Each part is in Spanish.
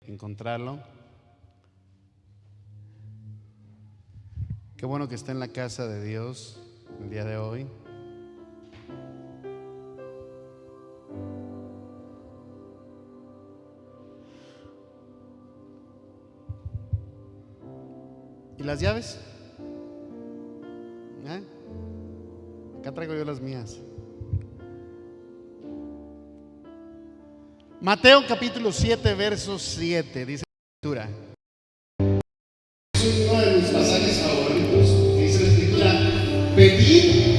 encontrarlo. Qué bueno que está en la casa de Dios el día de hoy. ¿Y las llaves? Acá traigo yo las mías. Mateo capítulo 7, verso 7, dice la escritura. Es uno de mis pasajes favoritos. Dice la escritura: pedid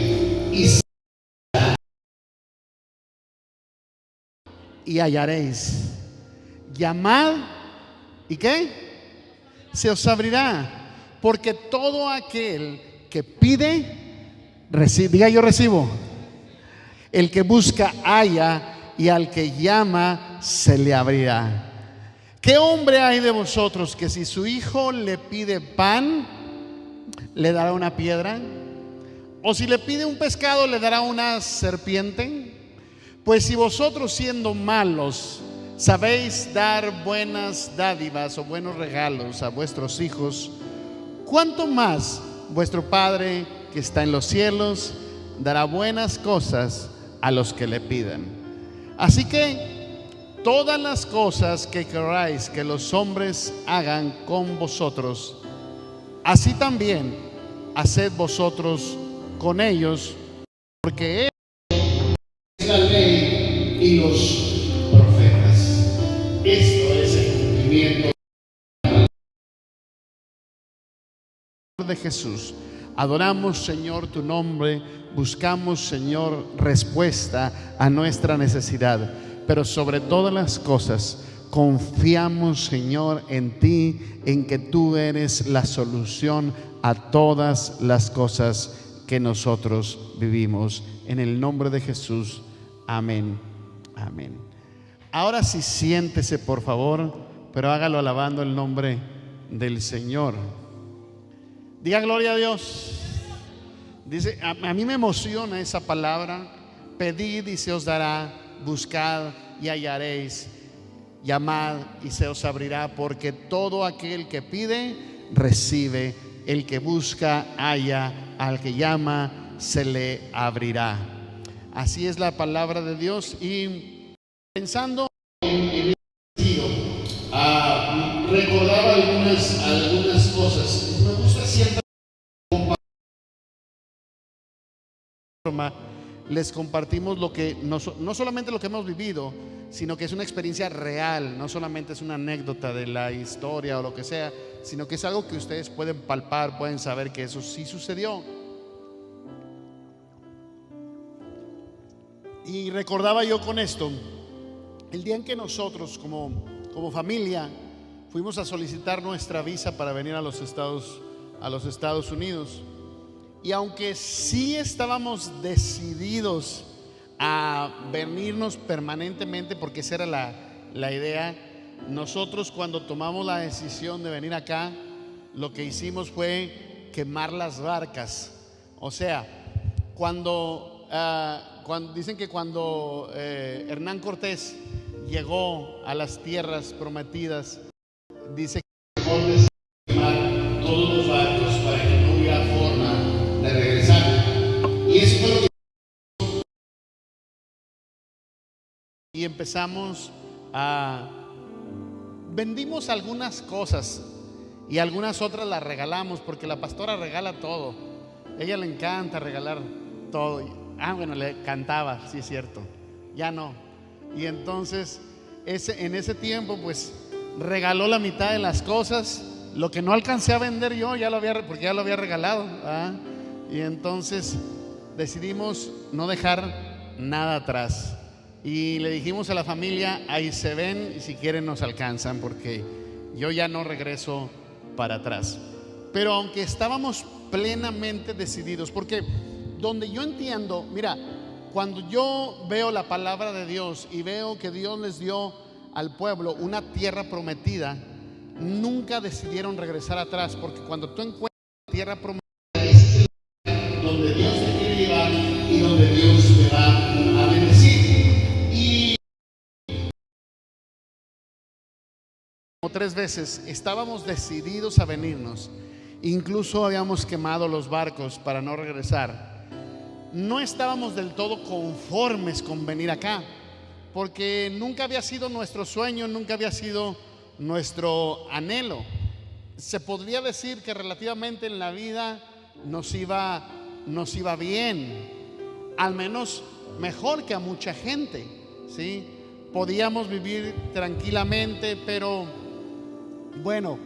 y hallaréis, llamad y ¿qué? Se os abrirá. Porque todo aquel que pide, recibe. Diga: yo recibo. El que busca, halla, y al que llama, se le abrirá. ¿Qué hombre hay de vosotros que si su hijo le pide pan, le dará una piedra? ¿O si le pide un pescado, le dará una serpiente? Pues si vosotros, siendo malos, sabéis dar buenas dádivas o buenos regalos a vuestros hijos, ¿cuánto más vuestro Padre que está en los cielos dará buenas cosas a los que le pidan? Así que todas las cosas que queráis que los hombres hagan con vosotros, así también haced vosotros con ellos, porque es la ley y los profetas. Esto es el cumplimiento de Jesús. Adoramos, Señor, tu nombre. Buscamos, Señor, respuesta a nuestra necesidad. Pero sobre todas las cosas, confiamos, Señor, en ti, en que tú eres la solución a todas las cosas que nosotros vivimos. En el nombre de Jesús. Amén. Amén. Ahora sí, siéntese, por favor, pero hágalo alabando el nombre del Señor. Diga gloria a Dios. Dice, a mí me emociona esa palabra: pedid y se os dará, buscad y hallaréis, llamad y se os abrirá, porque todo aquel que pide, recibe; el que busca, halla; al que llama, se le abrirá. Así es la palabra de Dios. Y pensando en recordaba algunas cosas. Me gusta siempre les compartimos lo que no solamente lo que hemos vivido, sino que es una experiencia real. No solamente es una anécdota de la historia o lo que sea, sino que es algo que ustedes pueden palpar, pueden saber que eso sí sucedió. Y recordaba yo con esto el día en que nosotros como familia fuimos a solicitar nuestra visa para venir a los Estados Unidos. Y aunque sí estábamos decididos a venirnos permanentemente, porque esa era la idea, nosotros cuando tomamos la decisión de venir acá, lo que hicimos fue quemar las barcas. O sea, cuando dicen que cuando Hernán Cortés llegó a las tierras prometidas, dice que quemar todos los barcos para que no hubiera forma de regresar. Y eso fue lo que y empezamos vendimos algunas cosas y algunas otras las regalamos, porque la pastora regala todo. Ella le encanta regalar todo. Bueno, le cantaba, sí es cierto, ya no. Y entonces en ese tiempo pues regaló la mitad de las cosas. Lo que no alcancé a vender yo porque ya lo había regalado, ¿verdad? Y entonces decidimos no dejar nada atrás. Y le dijimos a la familia: ahí se ven, y si quieren nos alcanzan, porque yo ya no regreso para atrás. Pero aunque estábamos plenamente decididos, porque donde yo entiendo, mira, cuando yo veo la palabra de Dios y veo que Dios les dio al pueblo una tierra prometida, nunca decidieron regresar atrás, porque cuando tú encuentras la tierra prometida, donde Dios te quiere llevar y donde Dios te va a bendecir. como 3 veces, estábamos decididos a venirnos. Incluso habíamos quemado los barcos para no regresar. No estábamos del todo conformes con venir acá, porque nunca había sido nuestro sueño, nunca había sido nuestro anhelo. Se podría decir que relativamente en la vida nos iba bien, al menos mejor que a mucha gente, ¿sí? Podíamos vivir tranquilamente, pero bueno,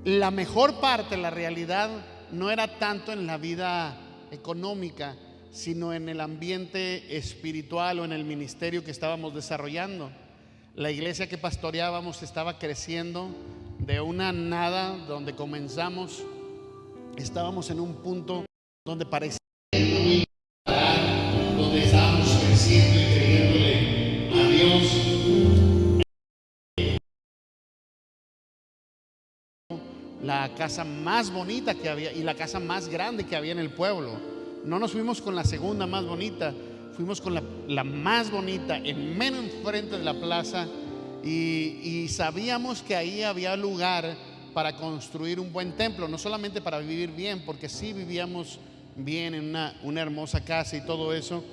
la mejor parte, la realidad, no era tanto en la vida económica, sino en el ambiente espiritual o en el ministerio que estábamos desarrollando. La iglesia que pastoreábamos estaba creciendo de una nada. Donde comenzamos, estábamos en un punto donde parecía donde estábamos creciendo y creyéndole a Dios. La casa más bonita que había y la casa más grande que había en el pueblo. No nos fuimos con la segunda más bonita, fuimos con la más bonita, en menos enfrente de la plaza, y sabíamos que ahí había lugar para construir un buen templo, no solamente para vivir bien, porque sí vivíamos bien en una hermosa casa y todo eso,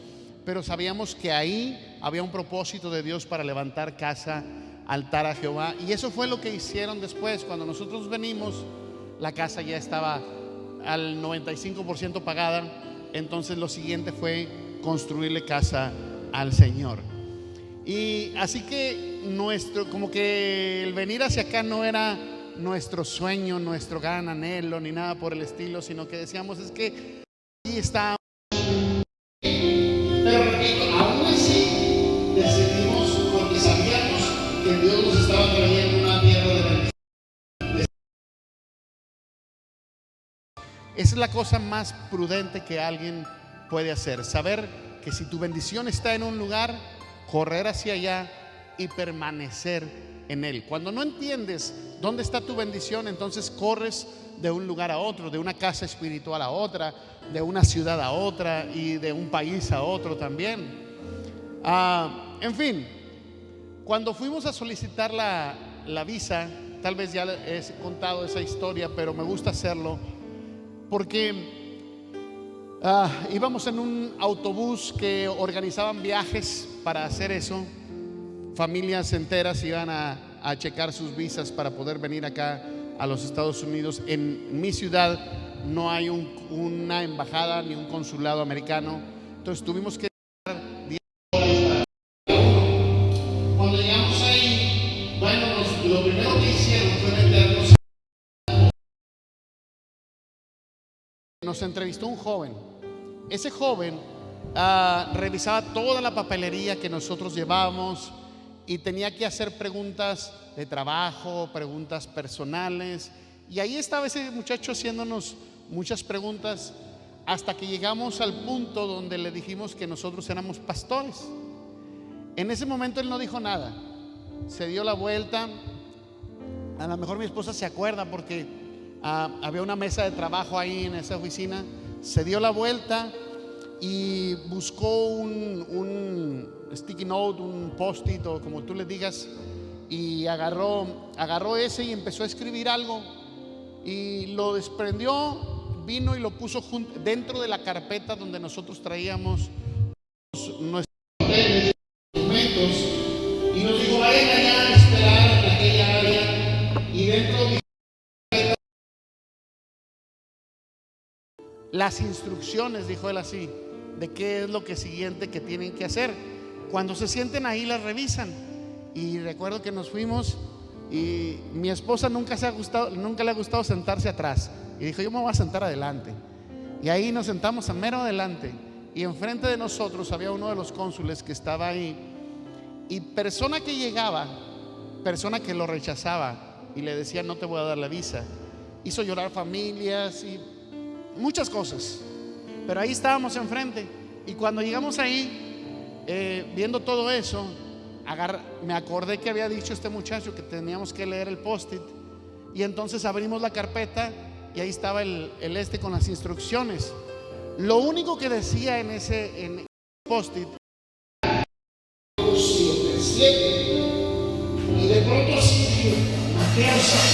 pero sabíamos que ahí había un propósito de Dios para levantar casa, altar a Jehová. Y eso fue lo que hicieron después. Cuando nosotros venimos, la casa ya estaba al 95% pagada. Entonces lo siguiente fue construirle casa al Señor. Y así que como que el venir hacia acá no era nuestro sueño, nuestro gran anhelo, ni nada por el estilo, sino que decíamos, es que aquí está. Pero repito, aún así decidimos, porque sabíamos que Dios nos estaba trayendo una tierra de bendición. Esa es la cosa más prudente que alguien puede hacer, saber que si tu bendición está en un lugar, correr hacia allá y permanecer en él. Cuando no entiendes dónde está tu bendición, entonces corres de un lugar a otro, de una casa espiritual a otra, de una ciudad a otra y de un país a otro también. En fin, cuando fuimos a solicitar la visa, tal vez ya he contado esa historia, pero me gusta hacerlo porque íbamos en un autobús que organizaban viajes para hacer eso. Familias enteras iban a checar sus visas para poder venir acá a los Estados Unidos. En mi ciudad no hay una embajada ni un consulado americano, entonces tuvimos que dar 10 horas para uno. Cuando llegamos ahí, bueno, lo primero que hicieron fue meternos. Nos entrevistó un joven. Ese joven revisaba toda la papelería que nosotros llevábamos y tenía que hacer preguntas de trabajo, preguntas personales, y ahí estaba ese muchacho haciéndonos muchas preguntas, hasta que llegamos al punto donde le dijimos que nosotros éramos pastores. En ese momento él no dijo nada, se dio la vuelta. A lo mejor mi esposa se acuerda porque había una mesa de trabajo ahí en esa oficina. Se dio la vuelta y buscó un sticky note, un post-it o como tú le digas, y agarró ese y empezó a escribir algo y lo desprendió, vino y lo puso dentro de la carpeta donde nosotros traíamos nuestros documentos, y nos dijo, vayan allá a esperar en aquella área, y dentro de las instrucciones, dijo él así, de qué es lo que siguiente que tienen que hacer. Cuando se sienten ahí las revisan. Y recuerdo que nos fuimos y mi esposa nunca le ha gustado sentarse atrás, y dijo, yo me voy a sentar adelante. Y ahí nos sentamos a mero adelante, y enfrente de nosotros había uno de los cónsules que estaba ahí, y persona que llegaba, persona que lo rechazaba y le decía, no te voy a dar la visa, hizo llorar familias y muchas cosas. Pero ahí estábamos enfrente, y cuando llegamos ahí, viendo todo eso, me acordé que había dicho este muchacho que teníamos que leer el post-it, y entonces abrimos la carpeta y ahí estaba el con las instrucciones. Lo único que decía en post-it, 7, y Y de pronto sí, Mateo sí.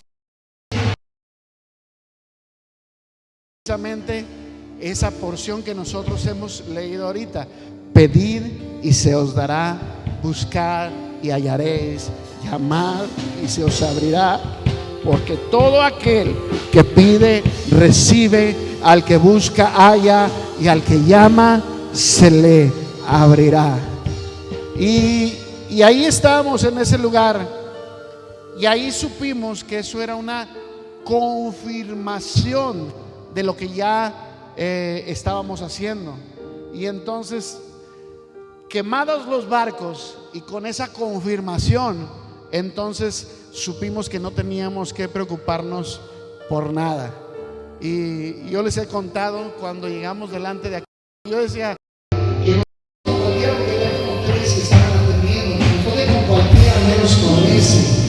Precisamente esa porción que nosotros hemos leído ahorita: pedid y se os dará, buscar y hallaréis, llamad y se os abrirá, porque todo aquel que pide recibe, al que busca halla, y al que llama se le abrirá. Y ahí estábamos en ese lugar, y ahí supimos que eso era una confirmación de lo que ya estábamos haciendo. Y entonces, quemados los barcos y con esa confirmación, entonces supimos que no teníamos que preocuparnos por nada. Y yo les he contado, cuando llegamos delante de aquí, yo decía que no cualquiera que tenía con tres que estaban atendiendo, no puede con cualquiera menos con ese.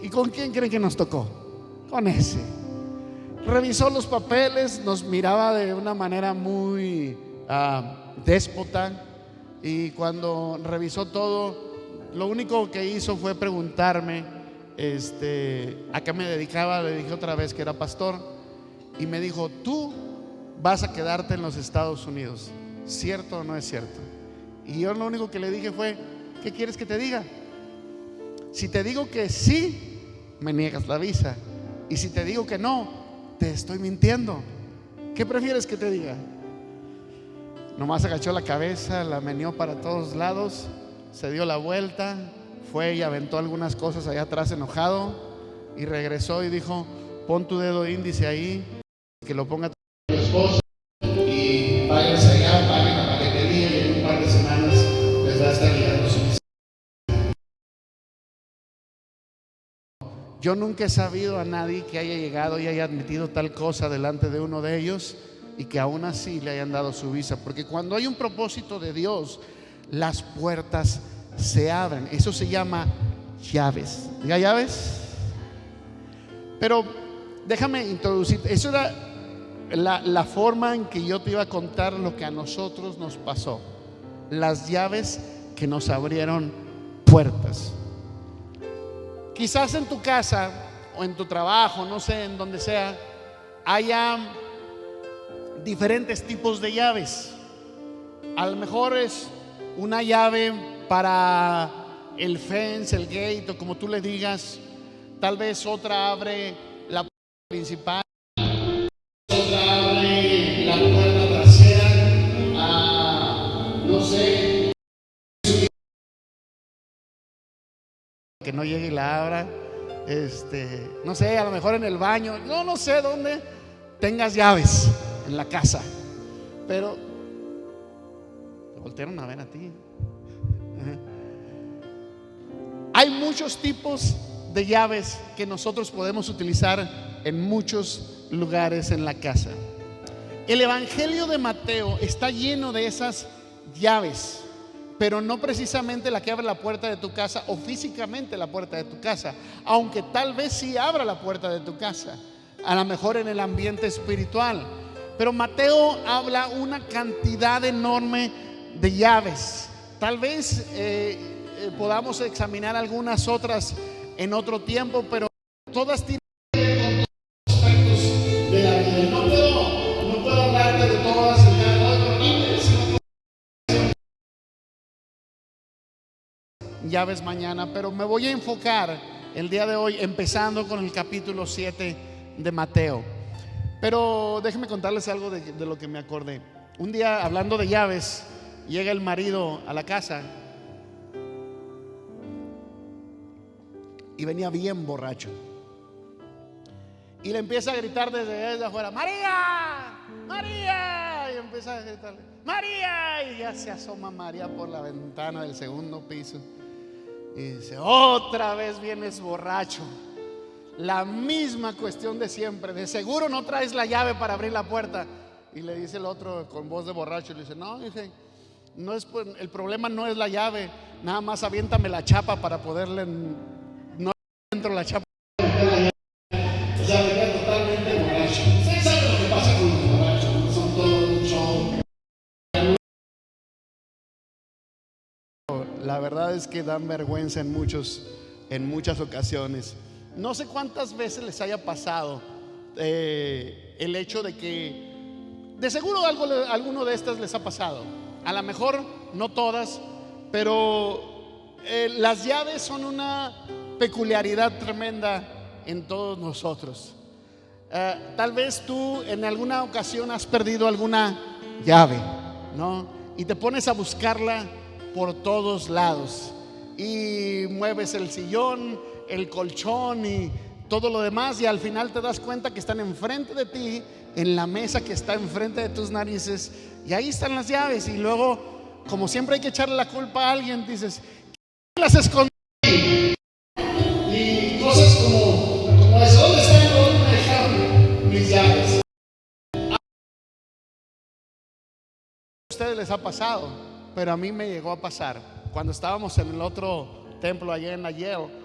¿Y con quién creen que nos tocó? Con ese. Revisó los papeles, nos miraba de una manera muy déspota, y cuando revisó todo, lo único que hizo fue preguntarme a qué me dedicaba. Le dije otra vez que era pastor, y me dijo: tú vas a quedarte en los Estados Unidos, ¿cierto o no es cierto? Y yo lo único que le dije fue: ¿qué quieres que te diga? Si te digo que sí, me niegas la visa, y si te digo que no, te estoy mintiendo. ¿Qué prefieres que te diga? Nomás agachó la cabeza, la meneó para todos lados, se dio la vuelta, fue y aventó algunas cosas allá atrás enojado, y regresó y dijo: pon tu dedo índice ahí, que lo ponga tu esposo, y váyanse allá, paguen la paquetería, y en un par de semanas les va a estar llegando su visa. Yo nunca he sabido a nadie que haya llegado y haya admitido tal cosa delante de uno de ellos, y que aún así le hayan dado su visa. Porque cuando hay un propósito de Dios, las puertas se abren. Eso se llama llaves. ¿Diga llaves? Pero déjame introducir. Eso era la forma en que yo te iba a contar lo que a nosotros nos pasó. Las llaves que nos abrieron puertas. Quizás en tu casa o en tu trabajo, no sé, en donde sea, haya diferentes tipos de llaves. A lo mejor es una llave para el fence, el gate, o como tú le digas. Tal vez otra abre la puerta principal, otra abre la puerta trasera, no sé, que no llegue y la abra. No sé, a lo mejor en el baño, no sé dónde tengas llaves en la casa, pero te voltearon a ver a ti. Hay muchos tipos de llaves que nosotros podemos utilizar en muchos lugares en la casa. El Evangelio de Mateo está lleno de esas llaves, pero no precisamente la que abre la puerta de tu casa, o físicamente la puerta de tu casa, aunque tal vez sí abra la puerta de tu casa, a lo mejor en el ambiente espiritual. Pero Mateo habla una cantidad enorme de llaves. Tal vez podamos examinar algunas otras en otro tiempo, pero todas tienen aspectos de la vida. No puedo hablarte de todas en cada llaves mañana, pero me voy a enfocar el día de hoy empezando con el capítulo 7 de Mateo. Pero déjenme contarles algo de lo que me acordé. Un día, hablando de llaves, llega el marido a la casa y venía bien borracho, y le empieza a gritar desde afuera: María, María, y empieza a gritarle: María, y ya se asoma María por la ventana del segundo piso y dice: otra vez vienes borracho. La misma cuestión de siempre, de seguro no traes la llave para abrir la puerta. Y le dice el otro con voz de borracho, le dice: no, dice, no es, pues, el problema no es la llave, nada más aviéntame la chapa para poderle, no dentro la chapa. O sea, venía totalmente borracho. ¿Ustedes saben lo que pasa con los borrachos? Son todo un show. la verdad es que dan vergüenza en muchas ocasiones. No sé cuántas veces les haya pasado el hecho de que de seguro alguno de estas les ha pasado. A lo mejor no todas, pero las llaves son una peculiaridad tremenda en todos nosotros. Tal vez tú en alguna ocasión has perdido alguna llave, ¿no? Y te pones a buscarla por todos lados y mueves el sillón, el colchón y todo lo demás, y al final te das cuenta que están enfrente de ti, en la mesa que está enfrente de tus narices, y ahí están las llaves. Y luego, como siempre hay que echarle la culpa a alguien, dices, ¿qué las escondí? Y cosas como eso, ¿dónde están? ¿Dónde me dejaron mis llaves? A ustedes les ha pasado, pero a mí me llegó a pasar. Cuando estábamos en el otro templo allá en Yale,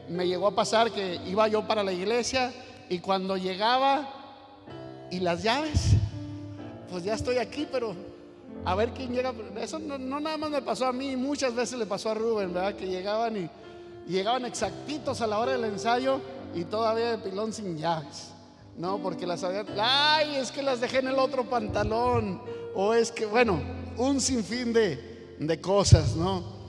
me llegó a pasar que iba yo para la iglesia y cuando llegaba y las llaves, pues ya estoy aquí, pero a ver quién llega. Eso no nada más me pasó a mí, muchas veces le pasó a Rubén, ¿verdad? Que llegaban exactitos a la hora del ensayo y todavía de pilón sin llaves, no, porque las había, ay, es que las dejé en el otro pantalón, o es que, bueno, un sinfín de cosas, ¿no?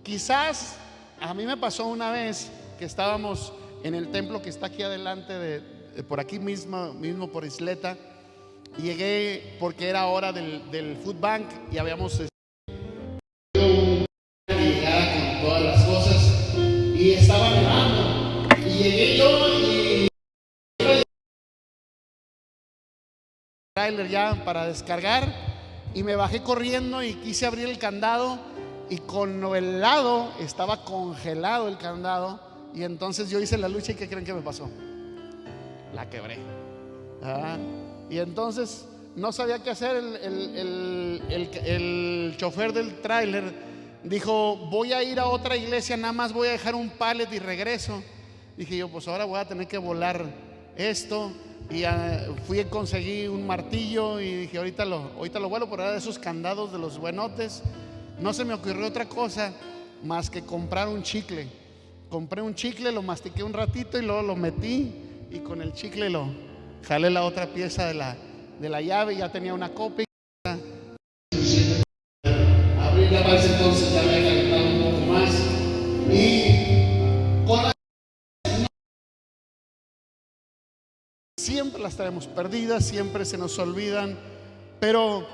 Quizás a mí me pasó una vez que estábamos en el templo que está aquí adelante, por aquí mismo por Isleta. Llegué porque era hora del food bank y habíamos llegado con todas las cosas y estaba nevando. Y llegué yo y trailer ya para descargar y me bajé corriendo y quise abrir el candado. Y con el lado estaba congelado el candado. Y entonces yo hice la lucha. ¿Y qué creen que me pasó? La quebré. Y entonces no sabía qué hacer. El chofer del tráiler dijo, voy a ir a otra iglesia, nada más voy a dejar un pallet y regreso. Dije yo, pues ahora voy a tener que volar esto. Y fui a conseguir un martillo y dije, ahorita lo vuelo, por ahora de esos candados de los buenotes. No se me ocurrió otra cosa más que comprar un chicle. Compré un chicle, lo mastiqué un ratito y luego lo metí y con el chicle lo jalé la otra pieza de la llave. Ya tenía una copia. Abrí la base, entonces ya había calentado un poco más y con siempre las traemos perdidas, siempre se nos olvidan, pero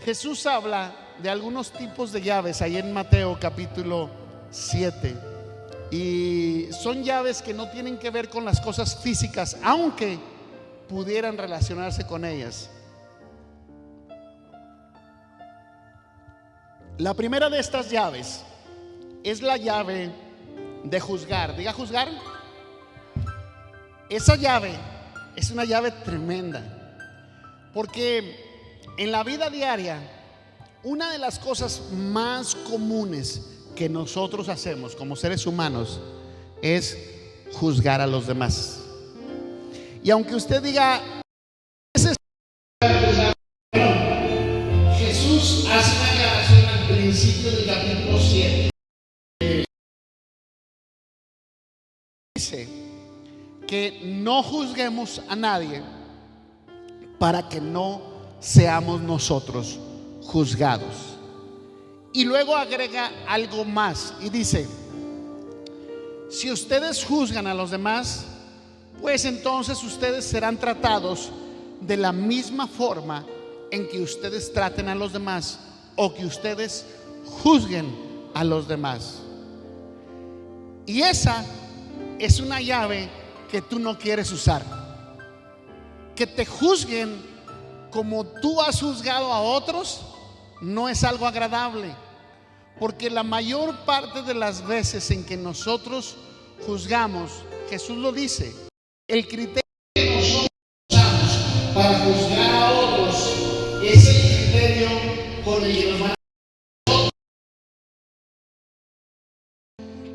Jesús habla de algunos tipos de llaves ahí en Mateo capítulo 7, y son llaves que no tienen que ver con las cosas físicas, aunque pudieran relacionarse con ellas. La primera de estas llaves es la llave de juzgar. Diga juzgar. Esa llave es una llave tremenda, porque en la vida diaria, una de las cosas más comunes que nosotros hacemos como seres humanos es juzgar a los demás. Y aunque usted diga, Jesús hace una aclaración al principio del capítulo 7. Dice que no juzguemos a nadie para que no seamos nosotros juzgados. Y luego agrega algo más y dice, si ustedes juzgan a los demás, pues entonces ustedes serán tratados de la misma forma en que ustedes traten a los demás, o que ustedes juzguen a los demás. Y esa es una llave que tú no quieres usar. Que te juzguen como tú has juzgado a otros no es algo agradable, porque la mayor parte de las veces en que nosotros juzgamos, Jesús lo dice, el criterio que nosotros usamos para juzgar a otros es el criterio con el que nos van a...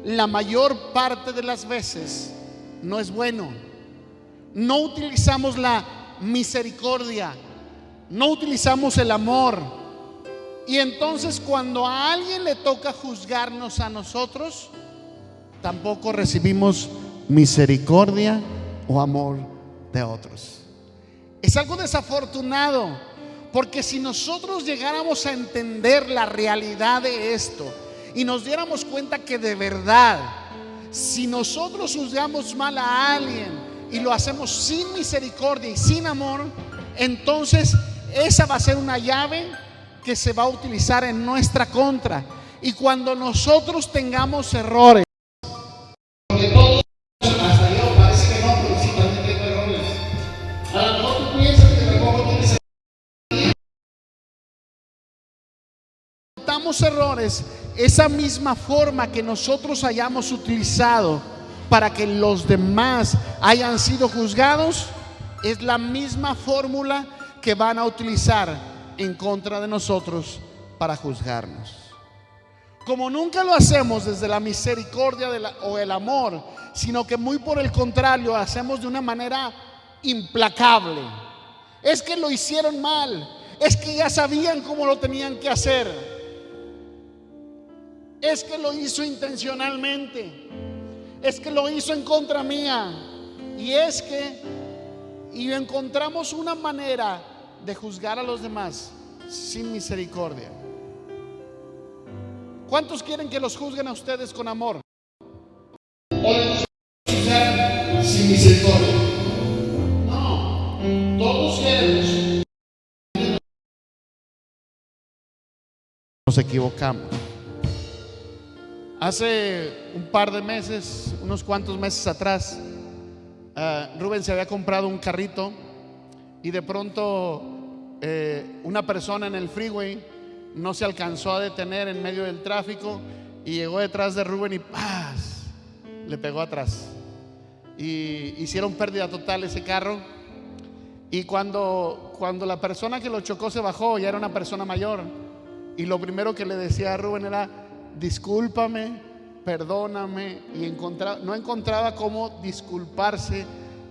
La mayor parte de las veces no es bueno. No utilizamos la misericordia, no utilizamos el amor, Y entonces cuando a alguien le toca juzgarnos a nosotros, tampoco recibimos misericordia o amor de otros. Es algo desafortunado, porque si nosotros llegáramos a entender la realidad de esto y nos diéramos cuenta que de verdad, si nosotros juzgamos mal a alguien y lo hacemos sin misericordia y sin amor, entonces esa va a ser una llave que se va a utilizar en nuestra contra. Y cuando nosotros tengamos errores, porque todos, hasta yo, parece que no, pero sí, también tengo errores. A lo mejor tú piensas que tampoco tienes errores. Esa misma forma que nosotros hayamos utilizado para que los demás hayan sido juzgados, es la misma fórmula que van a utilizar en contra de nosotros para juzgarnos. Como nunca lo hacemos desde la misericordia o el amor, sino que muy por el contrario, hacemos de una manera implacable. Es que lo hicieron mal, es que ya sabían cómo lo tenían que hacer, es que lo hizo intencionalmente, es que lo hizo en contra mía, y encontramos una manera de juzgar a los demás sin misericordia. ¿Cuántos quieren que los juzguen a ustedes con amor? ¿O les juzgar sin misericordia? No, todos queremos. Nos equivocamos. Hace un par de meses, unos cuantos meses atrás, Rubén se había comprado un carrito y de pronto una persona en el freeway no se alcanzó a detener en medio del tráfico y llegó detrás de Rubén y ¡paz! Le pegó atrás y hicieron pérdida total ese carro. Y cuando la persona que lo chocó se bajó, ya era una persona mayor, y lo primero que le decía a Rubén era: discúlpame, perdóname, y no encontraba cómo disculparse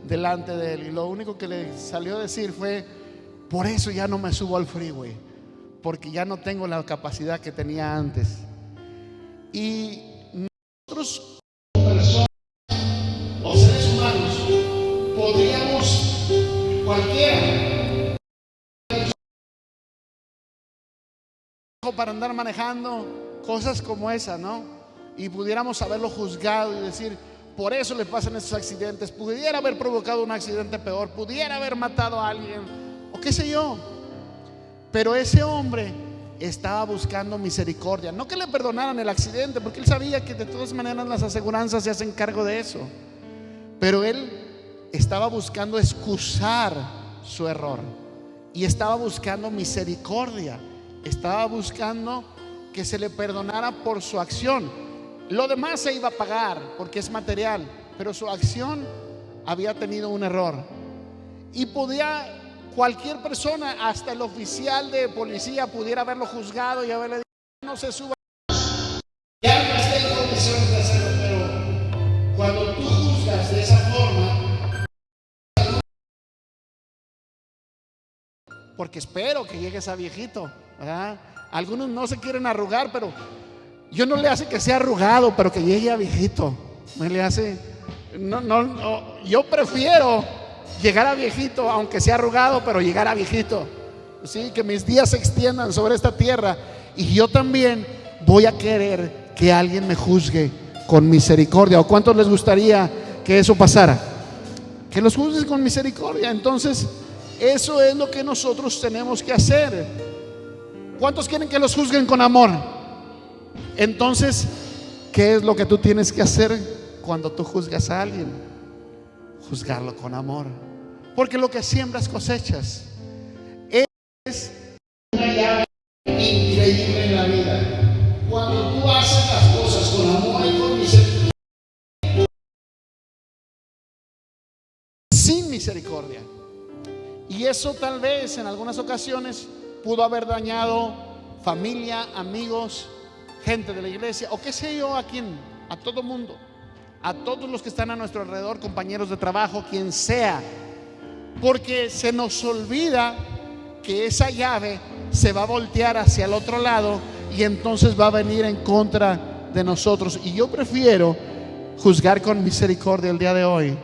delante de él, y lo único que le salió a decir fue: por eso ya no me subo al freeway, porque ya no tengo la capacidad que tenía antes. Y nosotros, como personas o seres humanos, podríamos, cualquiera, para andar manejando cosas como esa, ¿no? Y pudiéramos haberlo juzgado y decir: por eso le pasan esos accidentes, pudiera haber provocado un accidente peor, pudiera haber matado a alguien, o qué sé yo. Pero ese hombre estaba buscando misericordia, no que le perdonaran el accidente, porque él sabía que de todas maneras las aseguranzas se hacen cargo de eso, pero él estaba buscando excusar su error y estaba buscando misericordia, estaba buscando que se le perdonara por su acción. Lo demás se iba a pagar porque es material, pero su acción había tenido un error. Y podía cualquier persona, hasta el oficial de policía, pudiera haberlo juzgado y haberle dicho: no se suba, ya no está en condiciones de hacerlo. Pero cuando tú juzgas de esa forma, porque espero que llegues a viejito, ¿verdad? Algunos no se quieren arrugar, pero yo no le hace que sea arrugado, pero que llegue a viejito. Me le hace, no, yo prefiero llegar a viejito, aunque sea arrugado, pero llegar a viejito, ¿sí? Que mis días se extiendan sobre esta tierra. Y yo también voy a querer que alguien me juzgue con misericordia. ¿O cuántos les gustaría que eso pasara? Que los juzgues con misericordia. Entonces, eso es lo que nosotros tenemos que hacer. ¿Cuántos quieren que los juzguen con amor? Entonces, ¿qué es lo que tú tienes que hacer cuando tú juzgas a alguien? Juzgarlo con amor, porque lo que siembras cosechas. Es una llave increíble en la vida. Cuando tú haces las cosas con amor y con misericordia, sin misericordia, y eso tal vez en algunas ocasiones pudo haber dañado familia, amigos, gente de la iglesia, o qué sé yo, a quién, a todo mundo, a todos los que están a nuestro alrededor, compañeros de trabajo, quien sea, porque se nos olvida que esa llave se va a voltear hacia el otro lado y entonces va a venir en contra de nosotros. Y yo prefiero juzgar con misericordia el día de hoy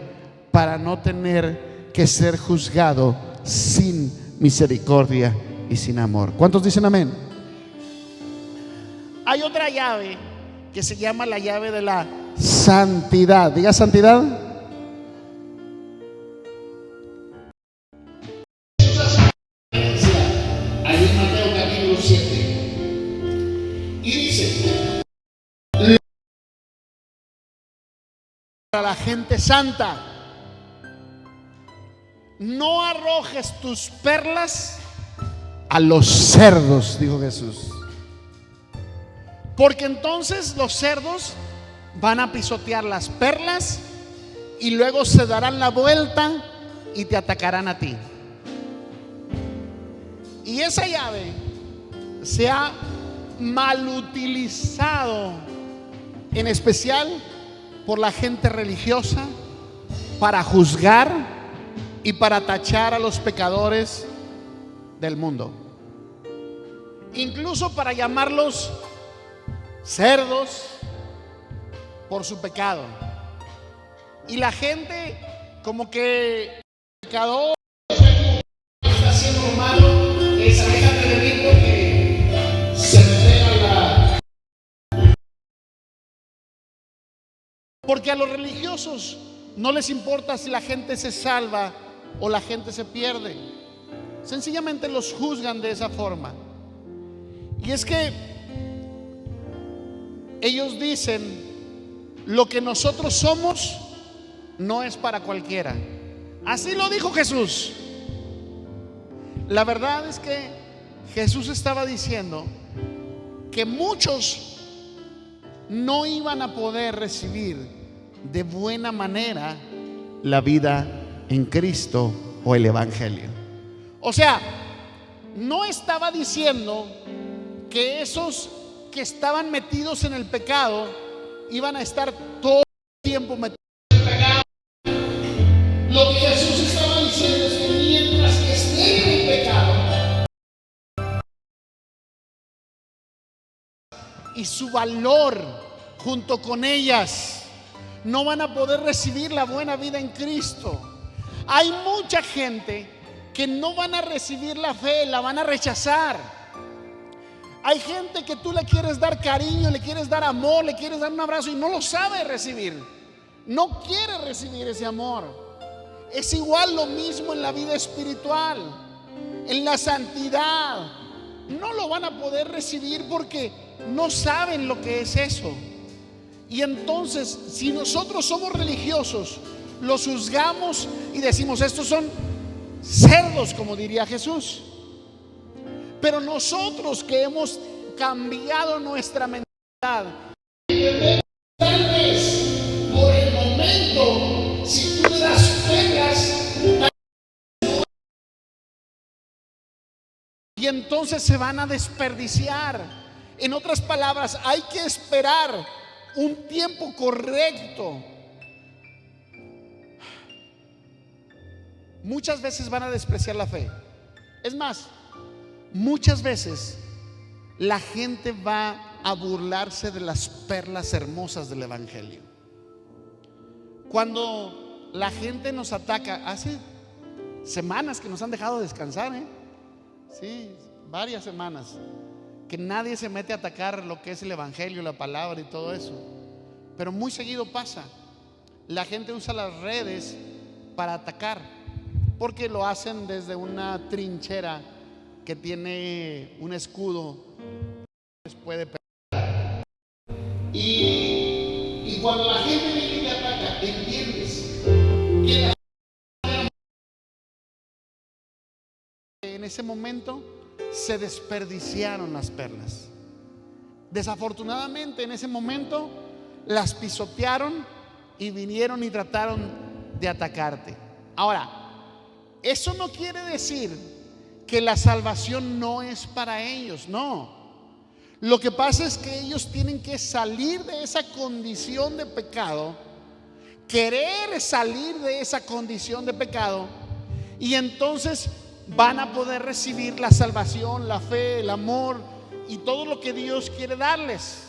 para no tener que ser juzgado sin misericordia y sin amor. ¿Cuántos dicen amén? Hay otra llave que se llama la llave de la santidad. Diga santidad. Ahí en Mateo capítulo 7. Y dice: para la gente santa, no arrojes tus perlas a los cerdos, dijo Jesús. Porque entonces los cerdos van a pisotear las perlas y luego se darán la vuelta y te atacarán a ti. Y esa llave se ha mal utilizado, en especial por la gente religiosa, para juzgar y para tachar a los pecadores del mundo, incluso para llamarlos cerdos por su pecado. Y la gente como que pecador está haciendo malo, esa déjate de mí porque se me pega porque a los religiosos no les importa si la gente se salva o la gente se pierde. Sencillamente los juzgan de esa forma. Y es que ellos dicen: lo que nosotros somos no es para cualquiera. Así lo dijo Jesús. La verdad es que Jesús estaba diciendo que muchos no iban a poder recibir de buena manera la vida en Cristo o el Evangelio. O sea, no estaba diciendo que esos que estaban metidos en el pecado iban a estar todo el tiempo metidos en el pecado. Lo que Jesús estaba diciendo es que mientras estén en el pecado y su valor junto con ellas, no van a poder recibir la buena vida en Cristo. Hay mucha gente que no van a recibir la fe, la van a rechazar. Hay gente que tú le quieres dar cariño, le quieres dar amor, le quieres dar un abrazo y no lo sabe recibir. No quiere recibir ese amor. Es igual lo mismo en la vida espiritual, en la santidad. No lo van a poder recibir porque no saben lo que es eso. Y entonces, si nosotros somos religiosos, los juzgamos y decimos: estos son cerdos, como diría Jesús. Pero nosotros que hemos cambiado nuestra mentalidad, tal vez por el momento, si tú le das perlas, y entonces se van a desperdiciar. En otras palabras, hay que esperar un tiempo correcto. Muchas veces van a despreciar la fe. Es más, muchas veces la gente va a burlarse de las perlas hermosas del Evangelio. Cuando la gente nos ataca, hace semanas que nos han dejado descansar, sí, varias semanas que nadie se mete a atacar lo que es el Evangelio, la palabra y todo eso. Pero muy seguido pasa. La gente usa las redes para atacar, porque lo hacen desde una trinchera que tiene un escudo que les puede pegar. Y cuando la gente viene y te ataca, entiendes que en ese momento se desperdiciaron las perlas. Desafortunadamente en ese momento las pisotearon y vinieron y trataron de atacarte. Ahora, eso no quiere decir que la salvación no es para ellos, no. Lo que pasa es que ellos tienen que salir de esa condición de pecado, querer salir de esa condición de pecado, y entonces van a poder recibir la salvación, la fe, el amor y todo lo que Dios quiere darles.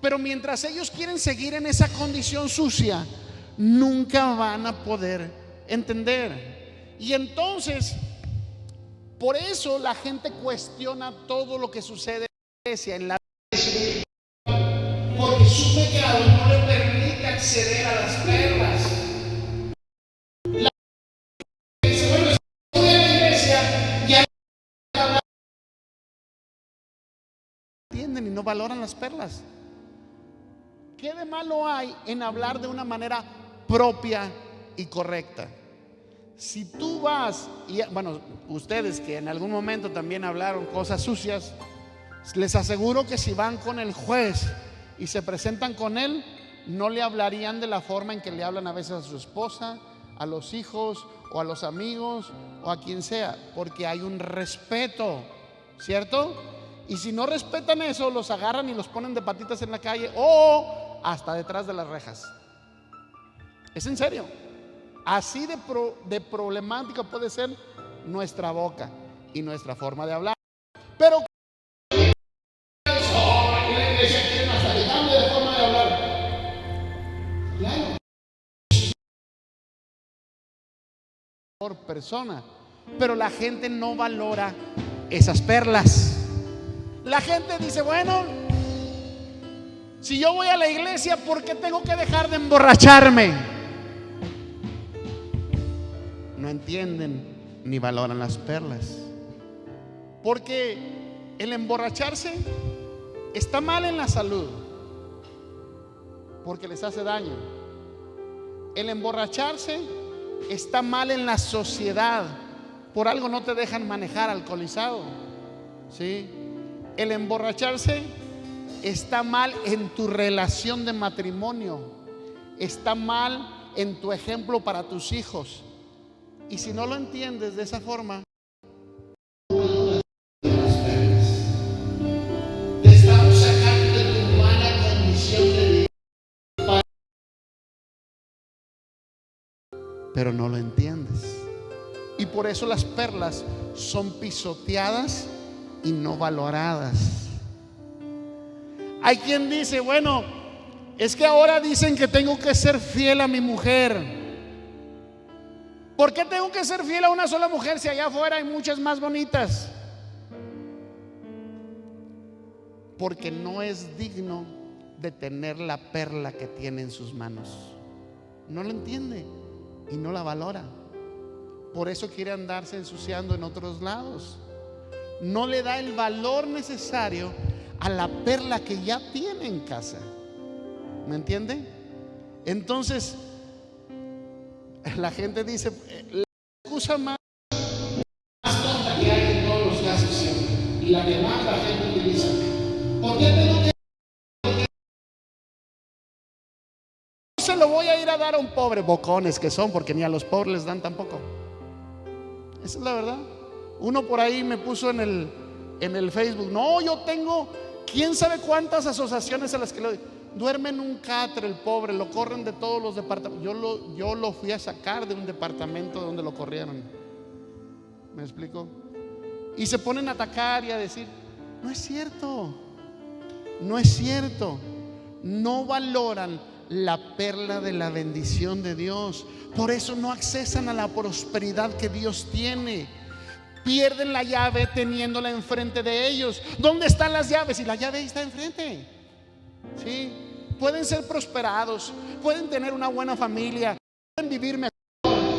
Pero mientras ellos quieren seguir en esa condición sucia, nunca van a poder entender. Y entonces, por eso la gente cuestiona todo lo que sucede en la iglesia, en la iglesia, porque su pecado no le permite acceder a las perlas. La gente dice, bueno, estoy en la iglesia y no entienden y no valoran las perlas. ¿Qué de malo hay en hablar de una manera propia y correcta? Si tú vas, y bueno, ustedes que en algún momento también hablaron cosas sucias, les aseguro que si van con el juez y se presentan con él, no le hablarían de la forma en que le hablan a veces a su esposa, a los hijos o a los amigos o a quien sea, porque hay un respeto, ¿cierto? Y si no respetan eso, los agarran y los ponen de patitas en la calle o hasta detrás de las rejas. Es en serio. Así de problemática puede ser nuestra boca y nuestra forma de hablar. Pero la iglesia quiere hasta que cambie de forma de hablar. Claro. Por persona. Pero la gente no valora esas perlas. La gente dice, bueno, si yo voy a la iglesia, ¿por qué tengo que dejar de emborracharme? No entienden ni valoran las perlas. Porque el emborracharse está mal en la salud, porque les hace daño. El emborracharse está mal en la sociedad. Por algo no te dejan manejar alcoholizado, ¿sí? El emborracharse está mal en tu relación de matrimonio, está mal en tu ejemplo para tus hijos. Y si no lo entiendes de esa forma, te estamos sacando de tu humana condición de Dios, pero no lo entiendes. Y por eso las perlas son pisoteadas y no valoradas. Hay quien dice, bueno, es que ahora dicen que tengo que ser fiel a mi mujer. ¿Por qué tengo que ser fiel a una sola mujer si allá afuera hay muchas más bonitas? Porque no es digno de tener la perla que tiene en sus manos. No lo entiende y no la valora. Por eso quiere andarse ensuciando en otros lados. No le da el valor necesario a la perla que ya tiene en casa. ¿Me entiende? Entonces la gente dice, la excusa más tonta que hay en todos los casos siempre, y la que más la gente utiliza, ¿por qué tengo que? No se lo voy a ir a dar a un pobre, bocones que son, porque ni a los pobres les dan tampoco. Esa es la verdad. Uno por ahí me puso en el Facebook, no, yo tengo quién sabe cuántas asociaciones a las que le doy. Duerme en un catre el pobre, lo corren de todos los departamentos. Yo lo fui a sacar de un departamento donde lo corrieron. ¿Me explico? Y se ponen a atacar y a decir, no es cierto, no es cierto. No valoran la perla de la bendición de Dios. Por eso no accesan a la prosperidad que Dios tiene. Pierden la llave teniéndola enfrente de ellos. ¿Dónde están las llaves? Y la llave ahí está enfrente. Sí, pueden ser prosperados, pueden tener una buena familia, pueden vivir mejor,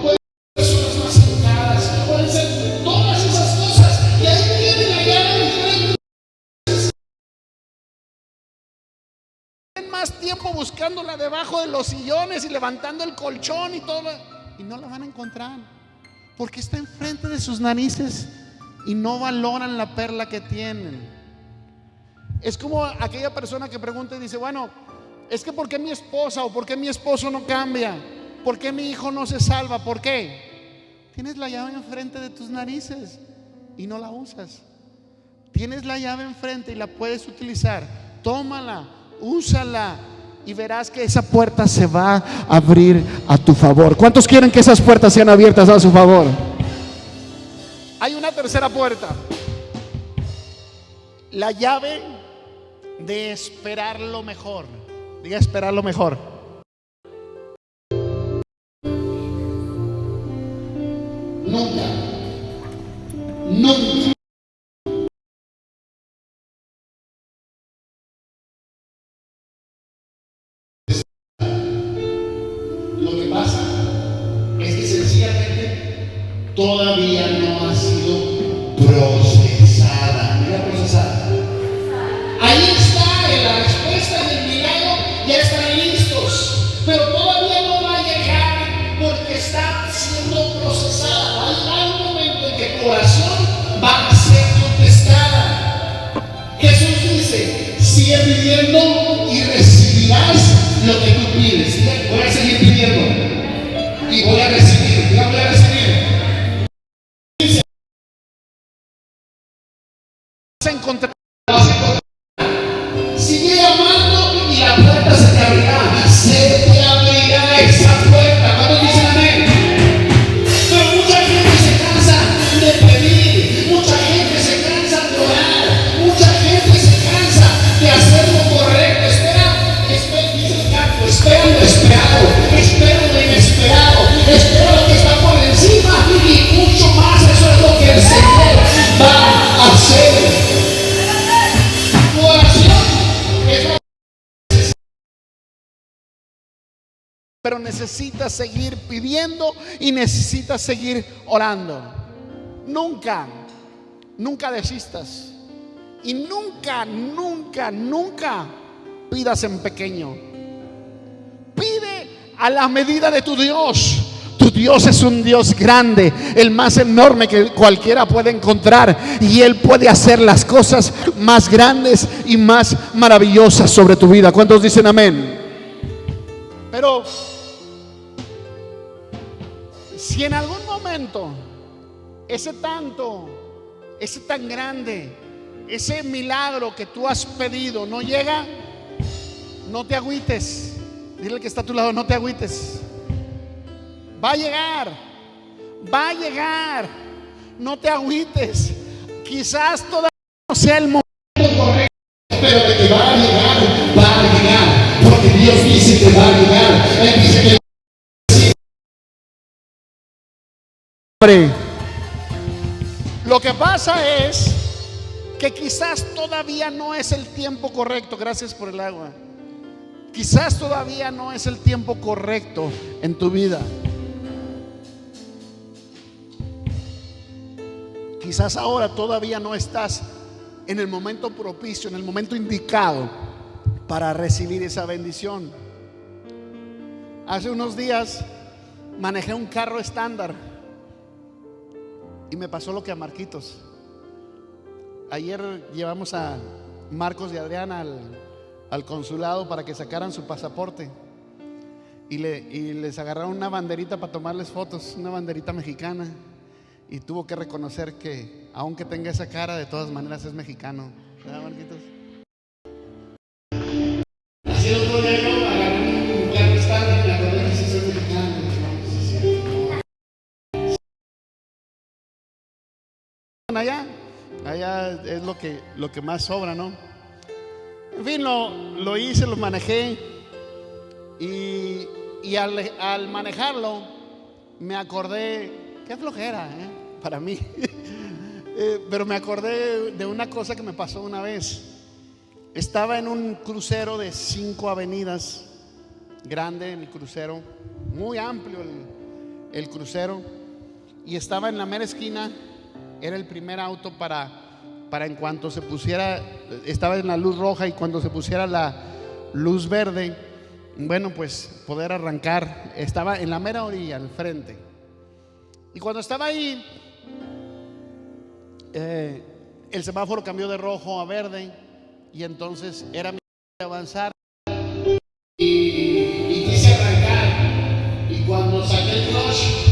pueden ser personas más educadas, pueden ser todas esas cosas. Y ahí tienen la llave enfrente. Tienen más tiempo buscándola debajo de los sillones y levantando el colchón y todo, y no la van a encontrar, porque está enfrente de sus narices y no valoran la perla que tienen. Es como aquella persona que pregunta y dice, bueno, es que ¿por qué mi esposa o por qué mi esposo no cambia? ¿Por qué mi hijo no se salva? ¿Por qué? Tienes la llave enfrente de tus narices y no la usas. Tienes la llave enfrente y la puedes utilizar. Tómala, úsala y verás que esa puerta se va a abrir a tu favor. ¿Cuántos quieren que esas puertas sean abiertas a su favor? Hay una tercera puerta. La llave de esperar lo mejor. Diga, esperar lo mejor. Nunca, nunca. Lo que pasa es que sencillamente todavía no ha sido procesada. Mira, procesada. Ahí está, en la respuesta y el milagro ya están listos, pero todavía no va a llegar porque está siendo procesada. Hay un momento en que tu oración va a ser contestada. Jesús dice: sigue pidiendo y recibirás lo que tú pides. Voy a seguir pidiendo y voy a recibir. Ya voy a recibir. Dice: vas a encontrar. Sigue llamando y la puerta se te abrirá. Se te abrirá esa puerta. ¿Cuántos dicen amén? Pero mucha gente se cansa de pedir, mucha gente se cansa de orar, mucha gente se cansa de hacer lo correcto. Espera, dice el canto, espera lo esperado, espera lo inesperado, espera lo que está por encima y mucho más. Eso es lo que el Señor va a hacer. Tu oración es la... Pero necesitas seguir pidiendo y necesitas seguir orando. Nunca, nunca desistas. Y nunca, nunca, nunca pidas en pequeño. Pide a la medida de tu Dios. Tu Dios es un Dios grande, el más enorme que cualquiera puede encontrar, y Él puede hacer las cosas más grandes y más maravillosas sobre tu vida. ¿Cuántos dicen amén? Pero si en algún momento ese tan grande, ese milagro que tú has pedido no llega, no te agüites. Dile al que está a tu lado: no te agüites. Va a llegar, va a llegar. No te agüites. Quizás todavía no sea el momento correcto, pero de que va a llegar, va a llegar. Porque Dios dice que va a llegar. Él dice que lo que pasa es que quizás todavía no es el tiempo correcto. Gracias por el agua. Quizás todavía no es el tiempo correcto en tu vida. Quizás ahora todavía no estás en el momento propicio, en el momento indicado para recibir esa bendición. Hace unos días manejé un carro estándar y me pasó lo que a Marquitos. Ayer llevamos a Marcos y Adriana al consulado para que sacaran su pasaporte y les agarraron una banderita para tomarles fotos, una banderita mexicana, y tuvo que reconocer que aunque tenga esa cara, de todas maneras es mexicano. ¿Verdad, Marquitos? Así el otro día yo agarré un carro estándar y me acordé que sí soy mexicano. Allá es lo que más sobra, ¿no? En fin, lo hice, lo manejé y al manejarlo me acordé, qué flojera, para mí, pero me acordé de una cosa que me pasó una vez. Estaba en un crucero de 5 avenidas, grande el crucero, muy amplio el crucero, y estaba en la mera esquina. Era el primer auto para en cuanto se pusiera, estaba en la luz roja, y cuando se pusiera la luz verde, bueno, pues poder arrancar. Estaba en la mera orilla, al frente. Y cuando estaba ahí, el semáforo cambió de rojo a verde, y entonces era mi de avanzar y quise arrancar, y cuando saqué el clutch,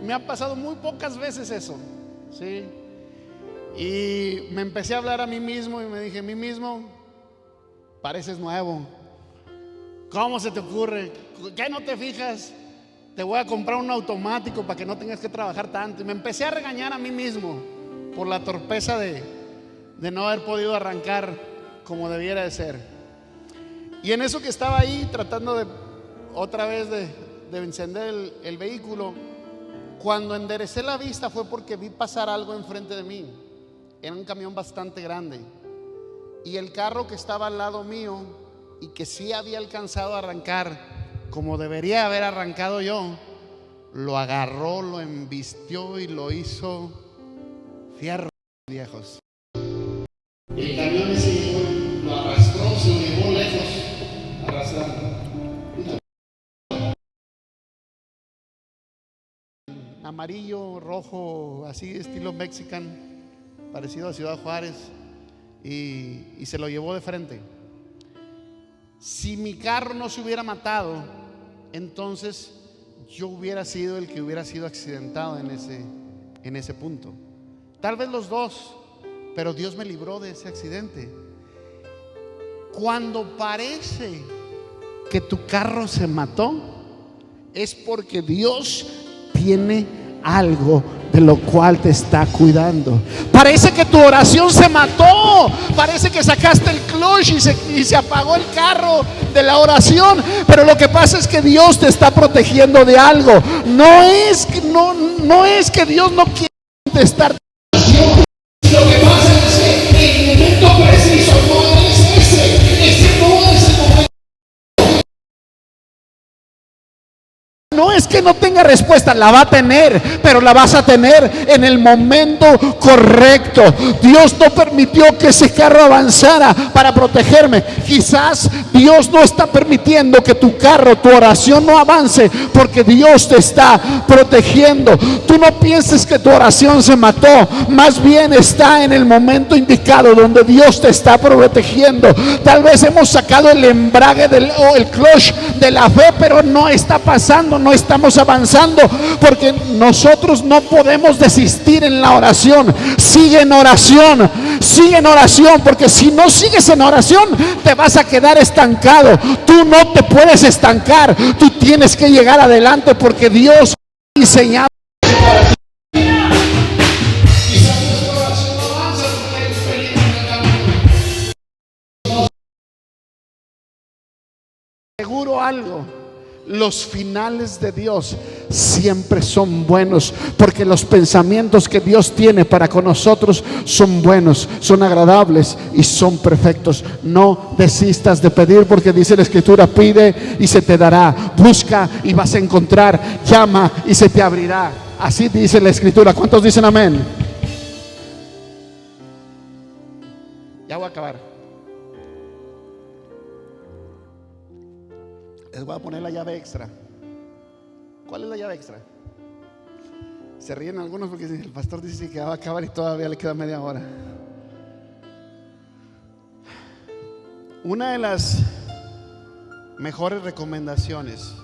me ha pasado muy pocas veces eso, ¿sí? Y me empecé a hablar a mí mismo y me dije a mí mismo: pareces nuevo. ¿Cómo se te ocurre? ¿Qué no te fijas? Te voy a comprar un automático para que no tengas que trabajar tanto. Y me empecé a regañar a mí mismo por la torpeza de no haber podido arrancar como debiera de ser. Y en eso que estaba ahí tratando de otra vez de encender el vehículo, cuando enderecé la vista fue porque vi pasar algo enfrente de mí. Era un camión bastante grande, y el carro que estaba al lado mío y que sí había alcanzado a arrancar como debería haber arrancado yo, lo agarró, lo embistió y lo hizo fierro, viejos. El camión ese lo arrastró, se lo llevó lejos, arrastrando. Amarillo, rojo, así estilo mexican, parecido a Ciudad Juárez, y se lo llevó de frente. Si mi carro no se hubiera matado, entonces yo hubiera sido el que hubiera sido accidentado en ese punto. Tal vez los dos, pero Dios me libró de ese accidente. Cuando parece que tu carro se mató, es porque Dios tiene algo de lo cual te está cuidando. Parece que tu oración se mató, parece que sacaste el clutch y se apagó el carro de la oración, pero lo que pasa es que Dios te está protegiendo de algo. No es que Dios no quiere contestar. Lo que pasa es que el momento preciso no es ese no es el momento. No es que no tenga respuesta, la va a tener, pero la vas a tener en el momento correcto. Dios no permitió que ese carro avanzara para protegerme. Quizás Dios no está permitiendo que tu carro, tu oración no avance porque Dios te está protegiendo. Tú no pienses que tu oración se mató, más bien está en el momento indicado donde Dios te está protegiendo. Tal vez hemos sacado el embrague o el clutch de la fe, pero no está pasando, no estamos avanzando, porque nosotros no podemos desistir en la oración. Sigue en oración, porque si no sigues en oración te vas a quedar estancado. Tú no te puedes estancar, tú tienes que llegar adelante, porque Dios ha diseñado. Seguro algo: los finales de Dios siempre son buenos, porque los pensamientos que Dios tiene para con nosotros son buenos, son agradables y son perfectos. No desistas de pedir, porque dice la Escritura: pide y se te dará, busca y vas a encontrar, llama y se te abrirá. Así dice la Escritura. ¿Cuántos dicen amén? Ya voy a acabar. Les voy a poner la llave extra. ¿Cuál es la llave extra? Se ríen algunos porque el pastor dice que va a acabar y todavía le queda media hora. Una de las mejores recomendaciones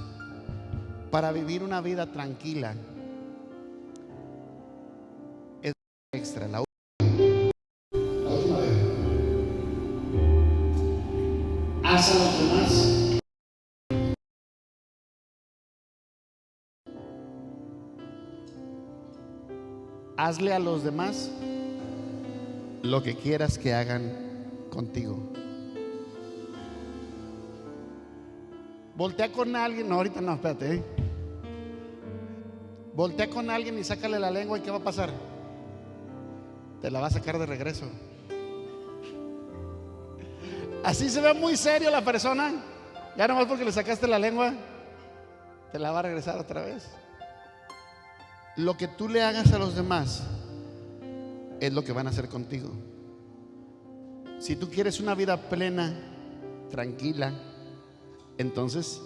para vivir una vida tranquila es la extra, la última vez. Haz a los demás hazle a los demás lo que quieras que hagan contigo. Voltea con alguien, no, ahorita no, espérate, Voltea con alguien y sácale la lengua, ¿y qué va a pasar? Te la va a sacar de regreso. Así se ve muy serio la persona, ya nomás porque le sacaste la lengua, te la va a regresar otra vez. Lo que tú le hagas a los demás es lo que van a hacer contigo. Si tú quieres una vida plena, tranquila, entonces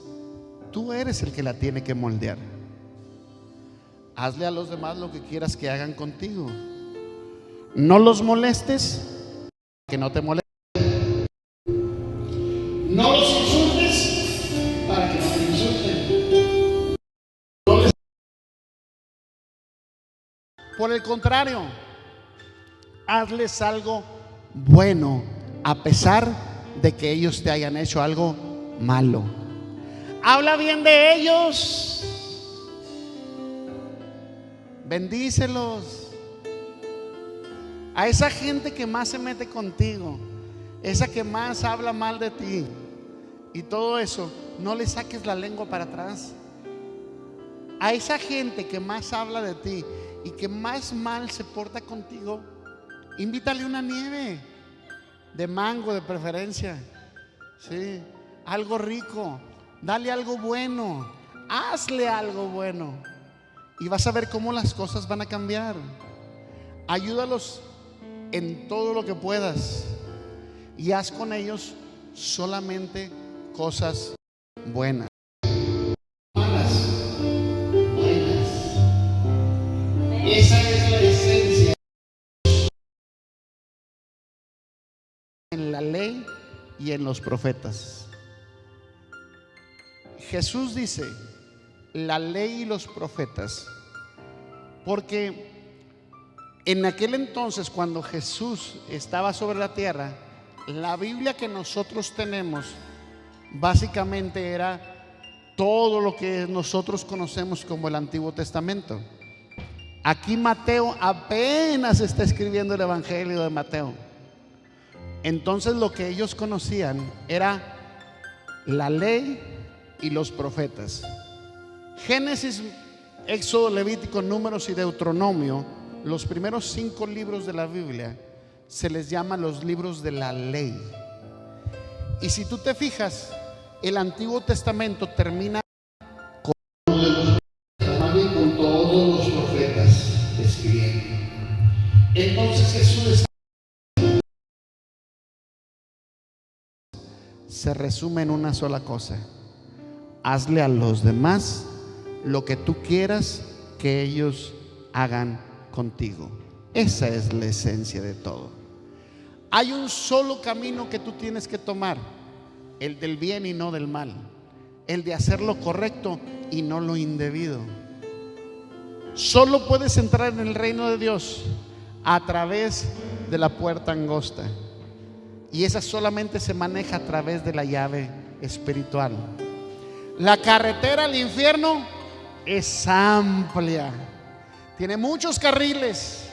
tú eres el que la tiene que moldear. Hazle a los demás lo que quieras que hagan contigo. No los molestes, que no te molesten. No los insultes, para que no te insulten. Por el contrario, hazles algo bueno a pesar de que ellos te hayan hecho algo malo. Habla bien de ellos, bendícelos. A esa gente que más se mete contigo, esa que más habla mal de ti y todo eso, no le saques la lengua para atrás. A esa gente que más habla de ti y que más mal se porta contigo, invítale una nieve de mango de preferencia, sí, algo rico, dale algo bueno, hazle algo bueno y vas a ver cómo las cosas van a cambiar. Ayúdalos en todo lo que puedas y haz con ellos solamente cosas buenas. Esa es la esencia en la ley y en los profetas. Jesús dice la ley y los profetas porque en aquel entonces, cuando Jesús estaba sobre la tierra, la Biblia que nosotros tenemos básicamente era todo lo que nosotros conocemos como el Antiguo Testamento. Aquí Mateo apenas está escribiendo el Evangelio de Mateo. Entonces lo que ellos conocían era la ley y los profetas. Génesis, Éxodo, Levítico, Números y Deuteronomio, los primeros 5 libros de la Biblia, se les llama los libros de la ley. Y si tú te fijas, el Antiguo Testamento termina con todos los profetas escribiendo. Entonces Jesús se resume en una sola cosa: hazle a los demás lo que tú quieras que ellos hagan contigo. Esa es la esencia de todo. Hay un solo camino que tú tienes que tomar, el del bien y no del mal, el de hacer lo correcto y no lo indebido. Solo puedes entrar en el reino de Dios a través de la puerta angosta, y esa solamente se maneja a través de la llave espiritual. La carretera al infierno es amplia, tiene muchos carriles.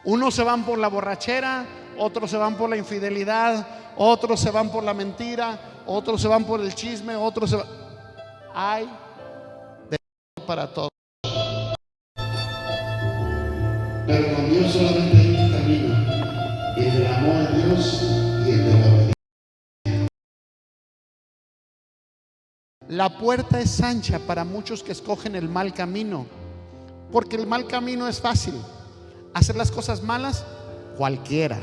Unos se van por la borrachera, otros se van por la infidelidad, otros se van por la mentira, otros se van por el chisme, otros se van. Hay de todo para todo. Pero con Dios solamente hay un camino: el del amor a Dios y el de la obediencia. La puerta es ancha para muchos que escogen el mal camino, porque el mal camino es fácil. Hacer las cosas malas, cualquiera.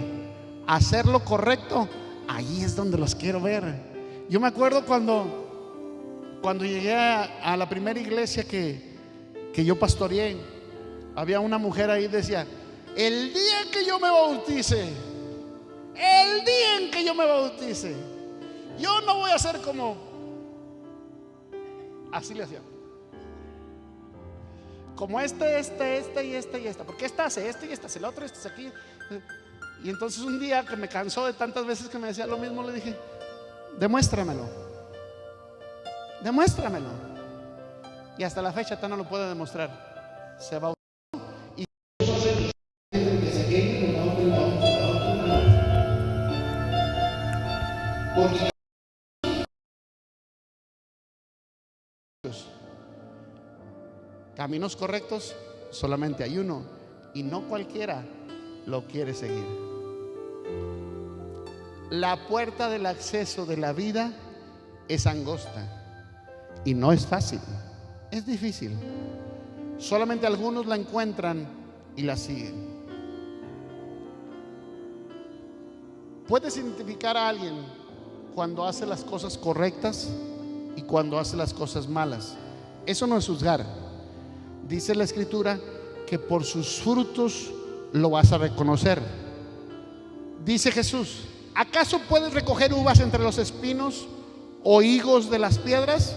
Hacer lo correcto, ahí es donde los quiero ver. Yo me acuerdo cuando llegué a la primera iglesia que yo pastoreé, había una mujer ahí, decía: el día que yo me bautice, el día en que yo me bautice, yo no voy a ser como... Así le hacía, como esta, porque esta hace esto y esta hace el otro, este es aquí. Y entonces un día que me cansó de tantas veces que me decía lo mismo, le dije: demuéstramelo. Y hasta la fecha no lo puede demostrar. Se bautizó y porque caminos correctos solamente hay uno, y no cualquiera lo quiere seguir. La puerta del acceso de la vida es angosta y no es fácil, es difícil. Solamente algunos la encuentran y la siguen. Puedes identificar a alguien cuando hace las cosas correctas y cuando hace las cosas malas. Eso no es juzgar. Dice la Escritura que por sus frutos lo vas a reconocer. Dice Jesús: ¿acaso puedes recoger uvas entre los espinos o higos de las piedras?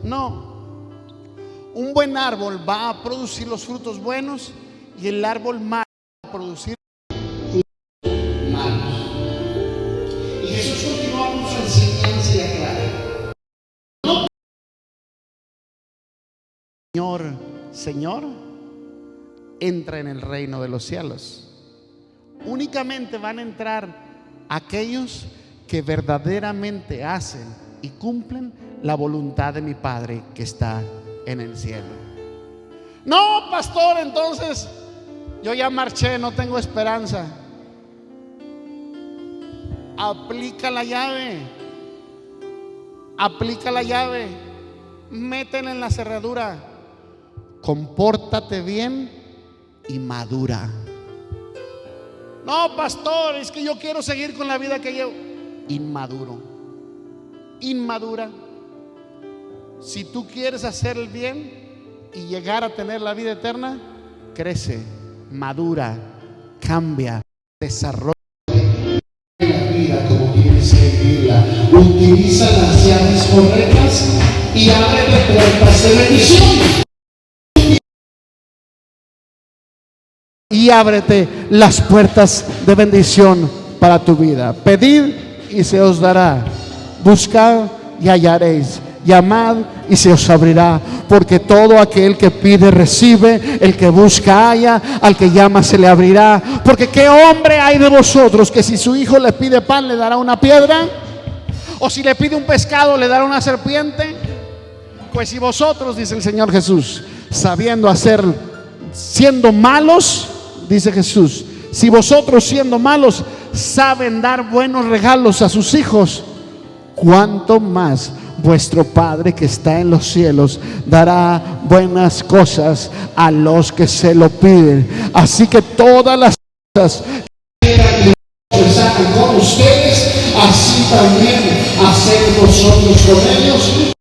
No. Un buen árbol va a producir los frutos buenos y el árbol malo va a producir frutos malos. Y Jesús continuó Señor, Señor, entra en el reino de los cielos. Únicamente van a entrar aquellos que verdaderamente hacen y cumplen la voluntad de mi Padre que está en el cielo. No, pastor, entonces yo ya marché, no tengo esperanza. Aplica la llave. Aplica la llave. Métela en la cerradura. Compórtate bien y madura. No, pastor, es que yo quiero seguir con la vida que llevo. Inmaduro. Inmadura. Si tú quieres hacer el bien y llegar a tener la vida eterna, crece, madura, cambia, desarrolla la vida como quieres vivirla. Utiliza las llaves correctas y abre puertas de bendición. Y ábrete las puertas de bendición para tu vida. Pedid y se os dará. Buscad y hallaréis. Llamad y se os abrirá, porque todo aquel que pide recibe, el que busca halla, al que llama se le abrirá. Porque ¿qué hombre hay de vosotros que si su hijo le pide pan le dará una piedra? ¿O si le pide un pescado le dará una serpiente? Pues si vosotros, dice el Señor Jesús, sabiendo hacer, siendo malos, dice Jesús, si vosotros siendo malos saben dar buenos regalos a sus hijos, ¿cuánto más vuestro Padre que está en los cielos dará buenas cosas a los que se lo piden? Así que todas las cosas que se hagan con ustedes, así también haced vosotros con ellos.